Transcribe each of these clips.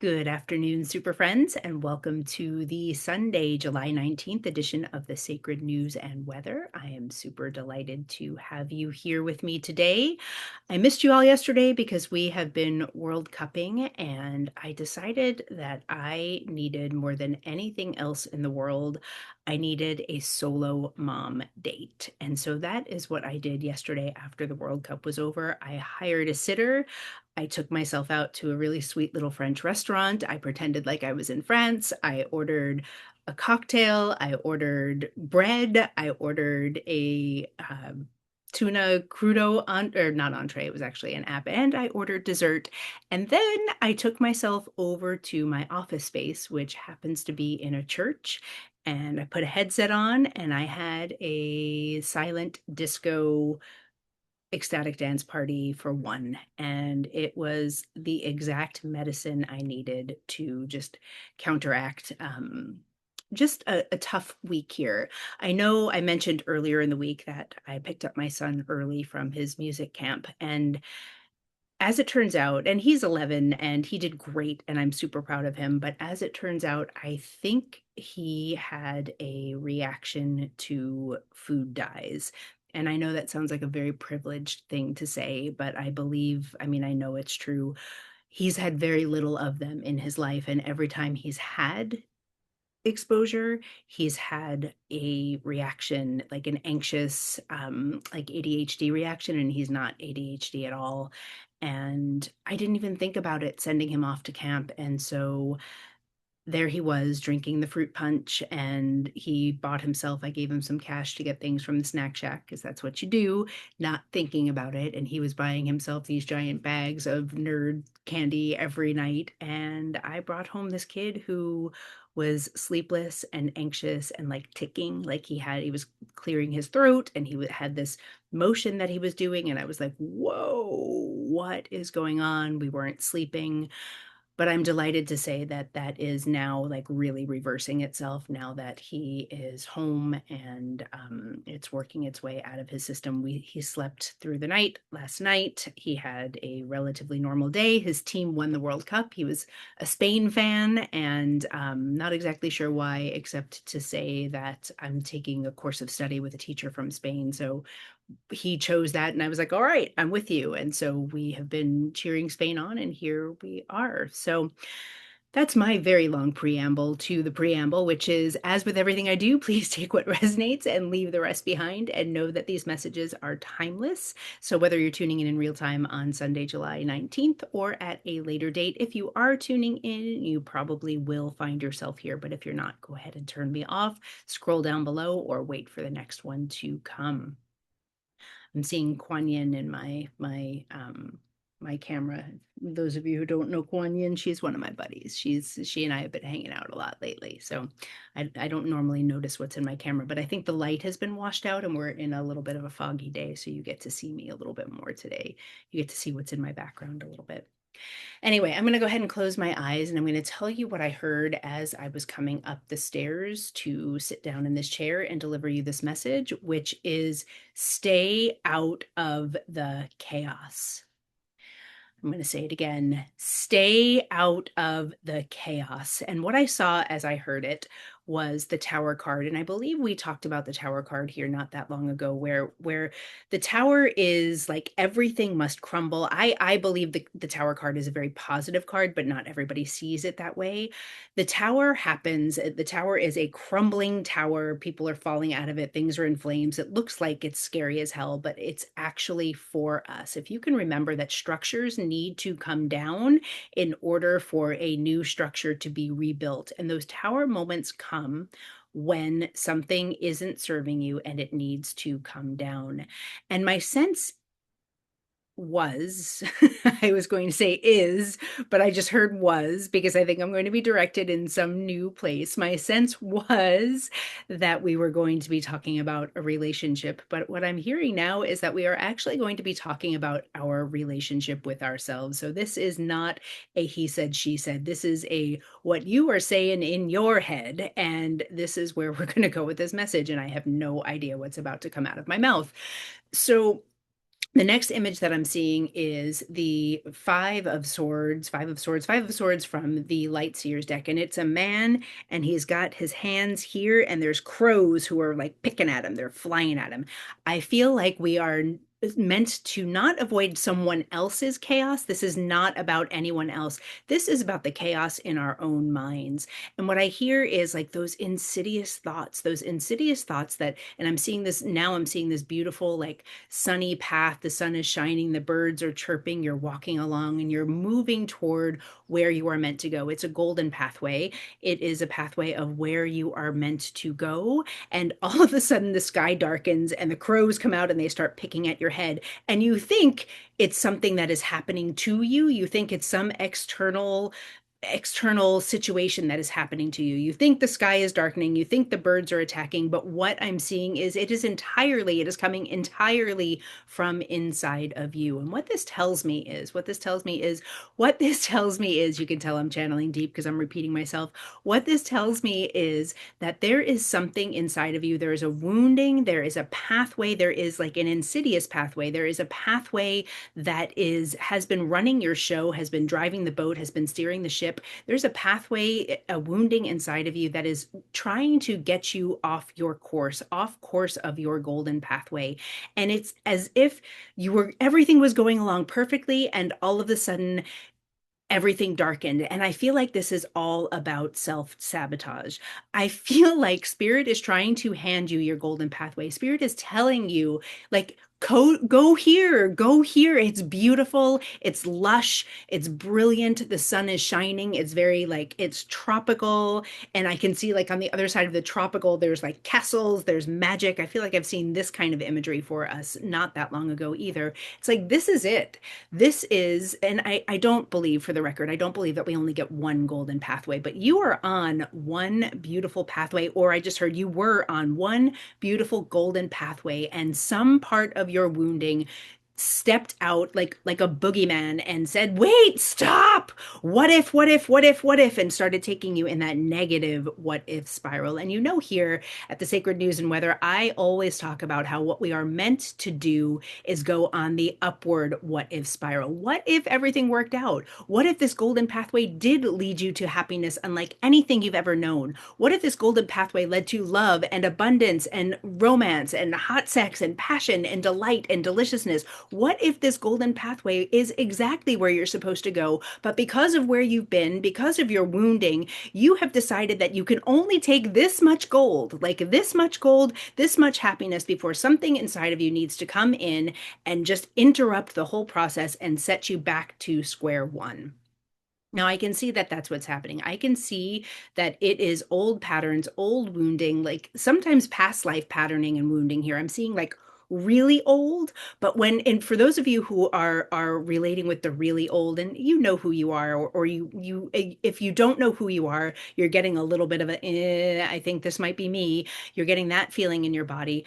Good afternoon, super friends, and welcome to the Sunday, July 19th edition of the Sacred News and Weather. I am super delighted to have you here with me today. I missed you all yesterday because we have been World Cupping, and I decided that I needed more than anything else in the world, I needed a solo mom date. And so that is what I did yesterday after the World Cup was over. I hired a sitter. I took myself out to a really sweet little French restaurant. I pretended like I was in France. I ordered a cocktail. I ordered bread. I ordered a tuna crudo or not entree. It was actually an app, and I ordered dessert. And then I took myself over to my office space, which happens to be in a church. And I put a headset on, and I had a silent disco ecstatic dance party for one, and it was the exact medicine I needed to just counteract just a tough week here. I know I mentioned earlier in the week that I picked up my son early from his music camp, and as it turns out, and he's 11 and he did great, and I'm super proud of him. But as it turns out, I think he had a reaction to food dyes. And I know that sounds like a very privileged thing to say, but I believe, I mean, I know it's true. He's had very little of them in his life. And every time he's had exposure, he's had a reaction, like an anxious, like ADHD reaction, and he's not ADHD at all. And I didn't even think about it sending him off to camp. And so there he was drinking the fruit punch, and he bought himself, I gave him some cash to get things from the snack shack because that's what you do, not thinking about it. And he was buying himself these giant bags of nerd candy every night. And I brought home this kid who was sleepless and anxious and like ticking, like he was clearing his throat, and had this motion that he was doing. And I was like, whoa, what is going on? We weren't sleeping. But I'm delighted to say that that is now, like, really reversing itself now that he is home, and, it's working its way out of his system. He slept through the night last night. He had a relatively normal day. His team won the World Cup. He was a Spain fan, and, not exactly sure why, except to say that I'm taking a course of study with a teacher from Spain, so he chose that, and I was like, all right, I'm with you. And so we have been cheering Spain on, and here we are. So that's my very long preamble to the preamble, which is, as with everything I do, please take what resonates and leave the rest behind, and know that these messages are timeless. So whether you're tuning in real time on Sunday, July 19th, or at a later date, if you are tuning in, you probably will find yourself here. But if you're not, go ahead and turn me off, scroll down below, or wait for the next one to come. I'm seeing Kuan Yin in my camera. Those of you who don't know Kuan Yin, she's one of my buddies. She and I have been hanging out a lot lately. So I don't normally notice what's in my camera, but I think the light has been washed out and we're in a little bit of a foggy day. So you get to see me a little bit more today. You get to see what's in my background a little bit. Anyway, I'm going to go ahead and close my eyes, and I'm going to tell you what I heard as I was coming up the stairs to sit down in this chair and deliver you this message, which is stay out of the chaos. I'm going to say it again. Stay out of the chaos. And what I saw as I heard it was the tower card. And I believe we talked about the tower card here not that long ago, where the tower is like everything must crumble. I believe the tower card is a very positive card, but not everybody sees it that way. The tower is a crumbling tower. People are falling out of it. Things are in flames. It looks like it's scary as hell, but it's actually for us. If you can remember that structures need to come down in order for a new structure to be rebuilt. And those tower moments come when something isn't serving you and it needs to come down. And my sense was, I was going to say is, but I just heard was because I think I'm going to be directed in some new place. My sense was that we were going to be talking about a relationship, but what I'm hearing now is that we are actually going to be talking about our relationship with ourselves. So this is not a he said, she said. This is a what you are saying in your head, and this is where we're going to go with this message, and I have no idea what's about to come out of my mouth. So The next image that I'm seeing is the Five of Swords from the Light Seers deck. And it's a man, and he's got his hands here, and there's crows who are like picking at him. They're flying at him. I feel like we are meant to not avoid someone else's chaos. This is not about anyone else. This is about the chaos in our own minds. And what I hear is like those insidious thoughts that, and I'm seeing this now, I'm seeing this beautiful, like, sunny path. The sun is shining, the birds are chirping, you're walking along, and you're moving toward where you are meant to go. It's a golden pathway. It is a pathway of where you are meant to go. And all of a sudden, the sky darkens and the crows come out and they start picking at your head. And you think it's something that is happening to you. You think it's some external situation that is happening to you. You think the sky is darkening, you think the birds are attacking, but what I'm seeing is it is coming entirely from inside of you. And what this tells me is, you can tell I'm channeling deep because I'm repeating myself. What this tells me is that there is something inside of you. There is a wounding, there is a pathway, there is like an insidious pathway. There is a pathway that has been running your show, has been driving the boat, has been steering the ship. There's a pathway, a wounding inside of you that is trying to get you off course of your golden pathway. And it's as if everything was going along perfectly, and all of a sudden everything darkened. And I feel like this is all about self-sabotage. I feel like Spirit is trying to hand you your golden pathway. Spirit is telling you, like, go here, go here. It's beautiful, it's lush, it's brilliant. The sun is shining. It's very, like, it's tropical. And I can see, like, on the other side of the tropical, there's like castles, there's magic. I feel like I've seen this kind of imagery for us not that long ago either. It's like, this is it. This is, and I don't believe, for the record, I don't believe that we only get one golden pathway, but you are on one beautiful pathway, or I just heard you were on one beautiful golden pathway, and some part of your wounding stepped out like a boogeyman and said, "Wait, stop! What if," and started taking you in that negative what if spiral. And here at the Sacred News and Weather, I always talk about how what we are meant to do is go on the upward what if spiral. What if everything worked out? What if this golden pathway did lead you to happiness unlike anything you've ever known? What if this golden pathway led to love and abundance and romance and hot sex and passion and delight and deliciousness? What if this golden pathway is exactly where you're supposed to go, but because of where you've been, because of your wounding, you have decided that you can only take this much gold, this much happiness, before something inside of you needs to come in and just interrupt the whole process and set you back to square one. Now, I can see that that's what's happening. I can see that it is old patterns, old wounding, like sometimes past life patterning and wounding here. I'm seeing like really old, but and for those of you who are relating with the really old, and you know who you are, or if you don't know who you are, you're getting a little bit of I think this might be me. You're getting that feeling in your body.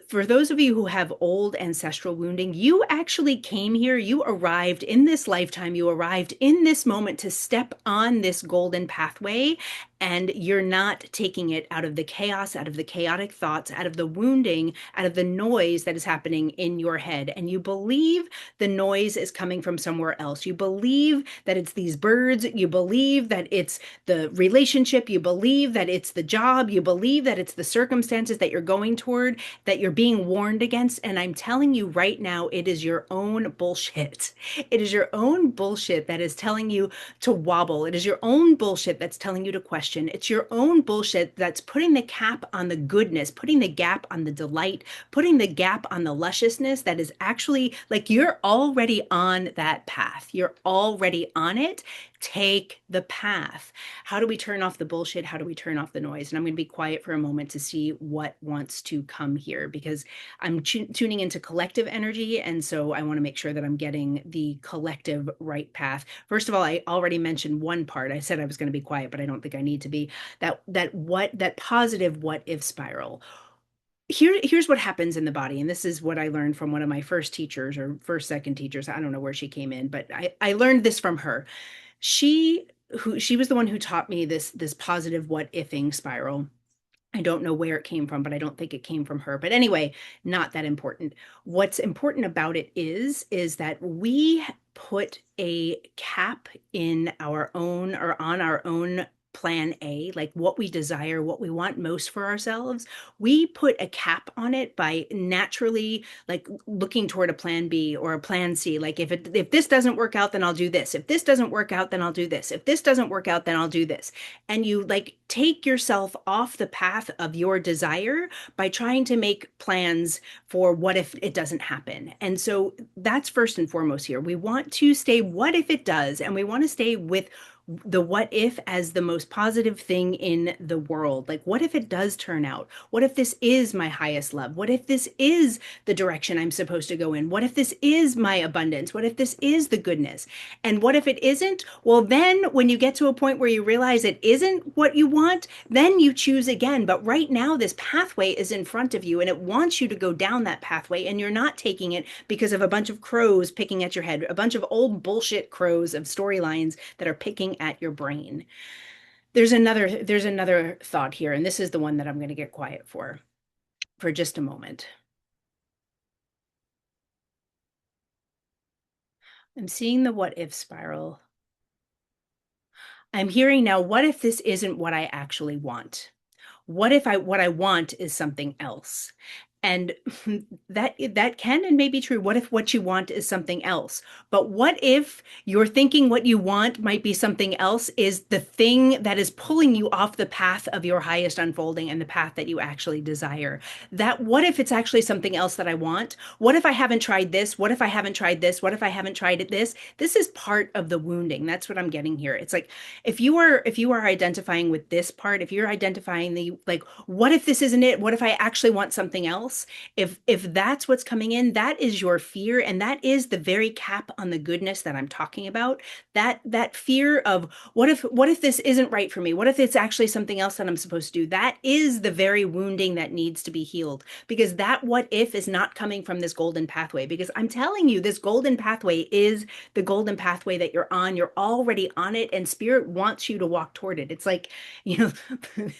For those of you who have old ancestral wounding, you actually came here, you arrived in this lifetime, you arrived in this moment to step on this golden pathway, and you're not taking it out of the chaos, out of the chaotic thoughts, out of the wounding, out of the noise that is happening in your head. And you believe the noise is coming from somewhere else. You believe that it's these birds. You believe that it's the relationship. You believe that it's the job. You believe that it's the circumstances that you're going toward, that you're being warned against. And I'm telling you right now, it is your own bullshit. It is your own bullshit that is telling you to wobble. It is your own bullshit that's telling you to question. It's your own bullshit that's putting the cap on the goodness, putting the gap on the delight, putting the gap on the lusciousness that is actually, like, you're already on that path. You're already on it. Take the path. How do we turn off the bullshit? How do we turn off the noise? And I'm going to be quiet for a moment to see what wants to come here, because I'm tuning into collective energy. And so I want to make sure that I'm getting the collective right path. First of all, I already mentioned one part. I said I was going to be quiet, but I don't think I need to be. That positive what if spiral. Here's what happens in the body, and this is what I learned from one of my first teachers, or second teachers. I don't know where she came in, but I learned this from her. She was the one who taught me this positive what ifing spiral. I don't know where it came from, but I don't think it came from her. But anyway, not that important. What's important about it is that we put a cap in our own or on our own plan A, like what we desire, what we want most for ourselves. We put a cap on it by naturally like looking toward a plan B or a plan C. Like if this doesn't work out, then I'll do this. If this doesn't work out, then I'll do this. If this doesn't work out, then I'll do this. And you like take yourself off the path of your desire by trying to make plans for what if it doesn't happen. And so that's first and foremost here. We want to stay what if it does, and we want to stay with the what if as the most positive thing in the world. Like, what if it does turn out? What if this is my highest love? What if this is the direction I'm supposed to go in? What if this is my abundance? What if this is the goodness? And what if it isn't? Well, then when you get to a point where you realize it isn't what you want, then you choose again. But right now, this pathway is in front of you and it wants you to go down that pathway, and you're not taking it because of a bunch of crows picking at your head, a bunch of old bullshit crows of storylines that are picking at your brain. There's another thought here, and this is the one that I'm going to get quiet for just a moment. I'm seeing the what if spiral. I'm hearing now, what if this isn't what I actually want? What I want is something else? And that can and may be true. What if what you want is something else? But what if you're thinking what you want might be something else is the thing that is pulling you off the path of your highest unfolding and the path that you actually desire? That what if it's actually something else that I want? What if I haven't tried this? What if I haven't tried this? What if I haven't tried it this? This is part of the wounding. That's what I'm getting here. It's like if you are identifying with this part, if you're identifying the like, what if this isn't it? What if I actually want something else? If that's what's coming in, that is your fear, and that is the very cap on the goodness that I'm talking about. That fear of what if this isn't right for me? What if it's actually something else that I'm supposed to do? That is the very wounding that needs to be healed, because that what if is not coming from this golden pathway. Because I'm telling you, this golden pathway is the golden pathway that you're on. You're already on it, and spirit wants you to walk toward it. It's like, you know,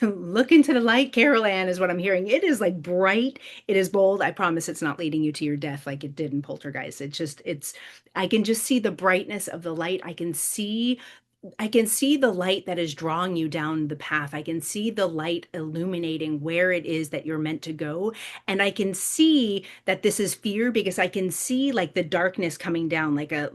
look into the light, Carol Ann, is what I'm hearing. It is like bright, it is bold. I promise it's not leading you to your death like it did in Poltergeist. I can just see the brightness of the light. I can see the light that is drawing you down the path. I can see the light illuminating where it is that you're meant to go. And I can see that this is fear, because I can see like the darkness coming down, like a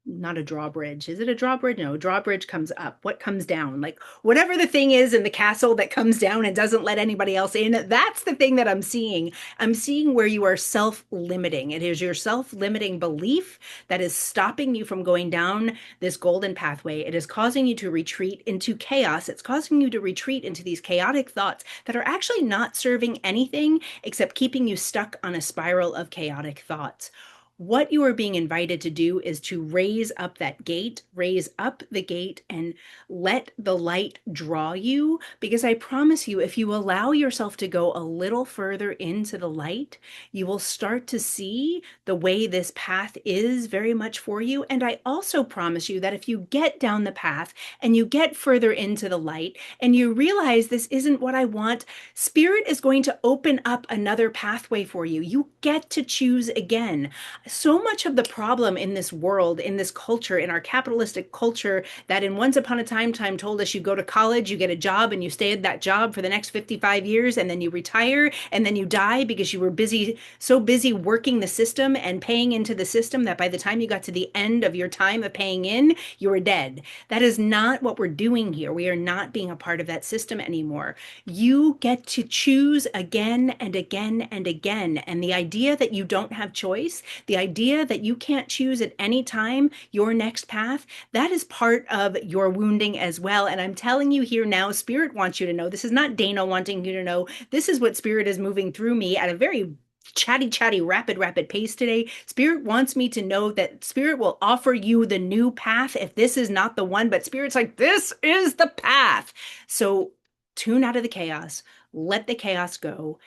not a drawbridge. Is it a drawbridge? No, drawbridge comes up. What comes down? Like whatever the thing is in the castle that comes down and doesn't let anybody else in. That's the thing that I'm seeing. I'm seeing where you are self-limiting. It is your self-limiting belief that is stopping you from going down this golden pathway. It is causing you to retreat into chaos. It's causing you to retreat into these chaotic thoughts that are actually not serving anything except keeping you stuck on a spiral of chaotic thoughts. What you are being invited to do is to raise up that gate, raise up the gate, and let the light draw you. Because I promise you, if you allow yourself to go a little further into the light, you will start to see the way this path is very much for you. And I also promise you that if you get down the path and you get further into the light and you realize this isn't what I want, Spirit is going to open up another pathway for you. You get to choose again. So much of the problem in this world, in this culture, in our capitalistic culture, that in once upon a time told us you go to college, you get a job, and you stay at that job for the next 55 years, and then you retire, and then you die because you were busy, so busy working the system and paying into the system that by the time you got to the end of your time of paying in, you were dead. That is not what we're doing here. We are not being a part of that system anymore. You get to choose again and again and again. And the idea that you don't have choice, the idea that you can't choose at any time your next path, that is part of your wounding as well. And I'm telling you here now, Spirit wants you to know. This is not Dana wanting you to know. This is what Spirit is moving through me at a very chatty, rapid pace today. Spirit wants me to know that Spirit will offer you the new path if this is not the one, but Spirit's like, this is the path. So tune out of the chaos, let the chaos go,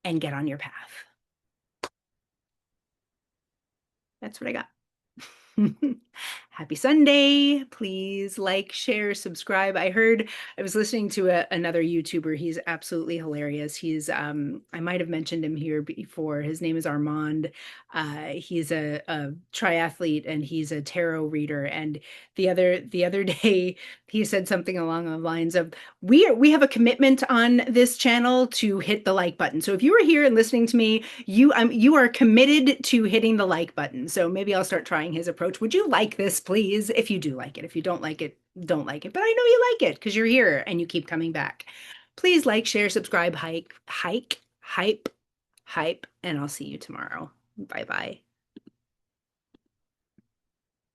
and get on your path. That's what I got. Happy Sunday. Please like, share, subscribe. I was listening to another YouTuber. He's absolutely hilarious. I might have mentioned him here before. His name is Armand. He's a triathlete and he's a tarot reader. And the other day, he said something along the lines of, we have a commitment on this channel to hit the like button. So if you are here and listening to me, you are committed to hitting the like button. So maybe I'll start trying his approach. Would you like this, please? If you do like it. If you don't like it, don't like it. But I know you like it because you're here and you keep coming back. Please like, share, subscribe, hype, and I'll see you tomorrow. Bye bye.